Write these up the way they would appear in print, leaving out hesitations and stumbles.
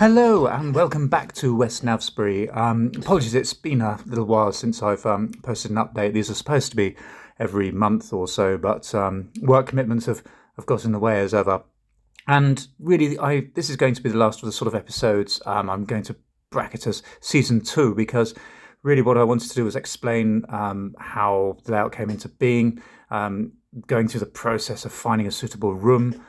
Hello and welcome back to West Navsbury. Apologies, it's been a little while since I've posted an update. These are supposed to be every month or so, but work commitments have got in the way as ever. And really, this is going to be the last of the sort of episodes I'm going to bracket as Season 2, because really what I wanted to do was explain how the layout came into being, going through the process of finding a suitable room,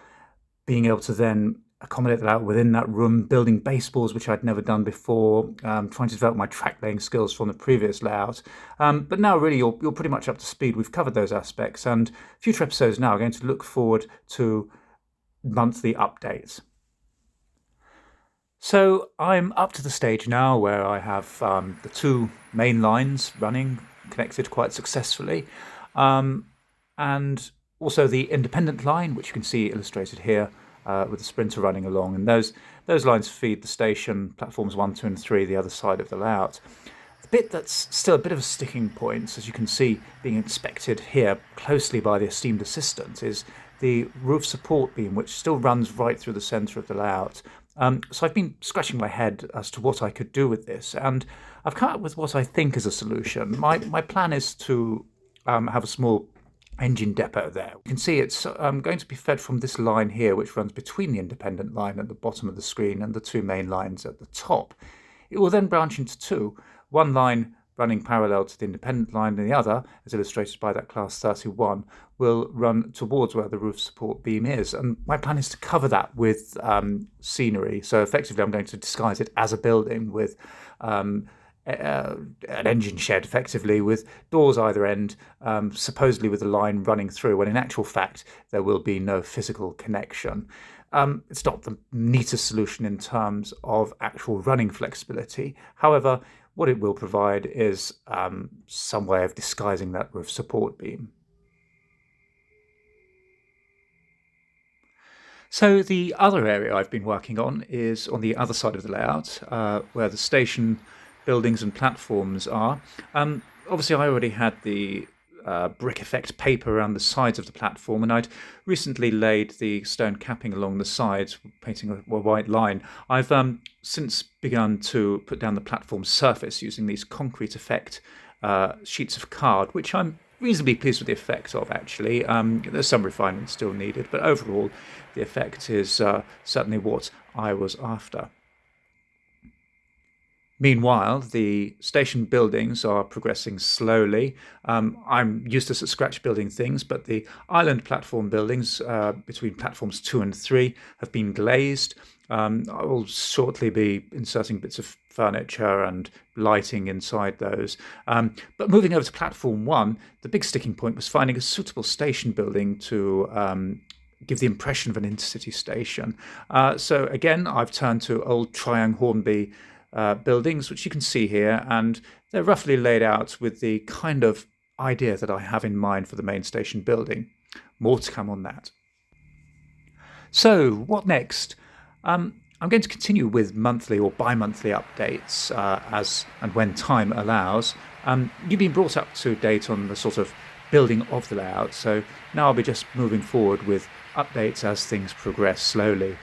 being able to then accommodate the layout within that room, building baseballs, which I'd never done before, trying to develop my track laying skills from the previous layout. But now really you're pretty much up to speed. We've covered those aspects, and future episodes now are going to look forward to monthly updates. So I'm up to the stage now where I have the two main lines running, connected quite successfully, and also the independent line, which you can see illustrated here, with the sprinter running along, and those lines feed the station, platforms 1, 2 and 3, the other side of the layout. The bit that's still a bit of a sticking point, as you can see being inspected here closely by the esteemed assistant, is the roof support beam, which still runs right through the centre of the layout. So I've been scratching my head as to what I could do with this, and I've come up with what I think is a solution. My plan is to have a small engine depot there. You can see it's going to be fed from this line here, which runs between the independent line at the bottom of the screen and the two main lines at the top. It will then branch into two, one line running parallel to the independent line, and the other, as illustrated by that class 31, will run towards where the roof support beam is. And my plan is to cover that with scenery. So effectively I'm going to disguise it as a building with an engine shed, effectively, with doors either end, supposedly with a line running through, when in actual fact there will be no physical connection. It's not the neatest solution in terms of actual running flexibility. However, what it will provide is some way of disguising that roof support beam. So the other area I've been working on is on the other side of the layout, where the station buildings and platforms are. Obviously I already had the brick effect paper around the sides of the platform, and I'd recently laid the stone capping along the sides, painting a white line. I've since begun to put down the platform surface using these concrete effect sheets of card, which I'm reasonably pleased with the effect of, actually. There's some refinement still needed, but overall the effect is certainly what I was after. Meanwhile, the station buildings are progressing slowly. I'm useless at scratch building things, but the island platform buildings between platforms 2 and 3 have been glazed. I will shortly be inserting bits of furniture and lighting inside those. But moving over to platform 1, the big sticking point was finding a suitable station building to give the impression of an intercity station. So again, I've turned to old Triang Hornby buildings, which you can see here, and they're roughly laid out with the kind of idea that I have in mind for the main station building. More to come on that. So what next? I'm going to continue with monthly or bi-monthly updates as and when time allows. You've been brought up to date on the sort of building of the layout, so now I'll be just moving forward with updates as things progress slowly.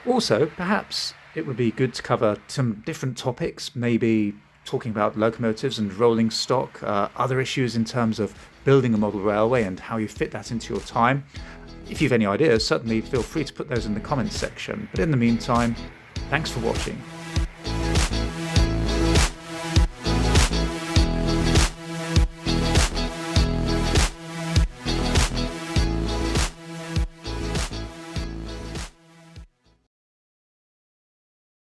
Also, perhaps it would be good to cover some different topics, maybe talking about locomotives and rolling stock, other issues in terms of building a model railway and how you fit that into your time. If you've any ideas, certainly feel free to put those in the comments section. But in the meantime, thanks for watching.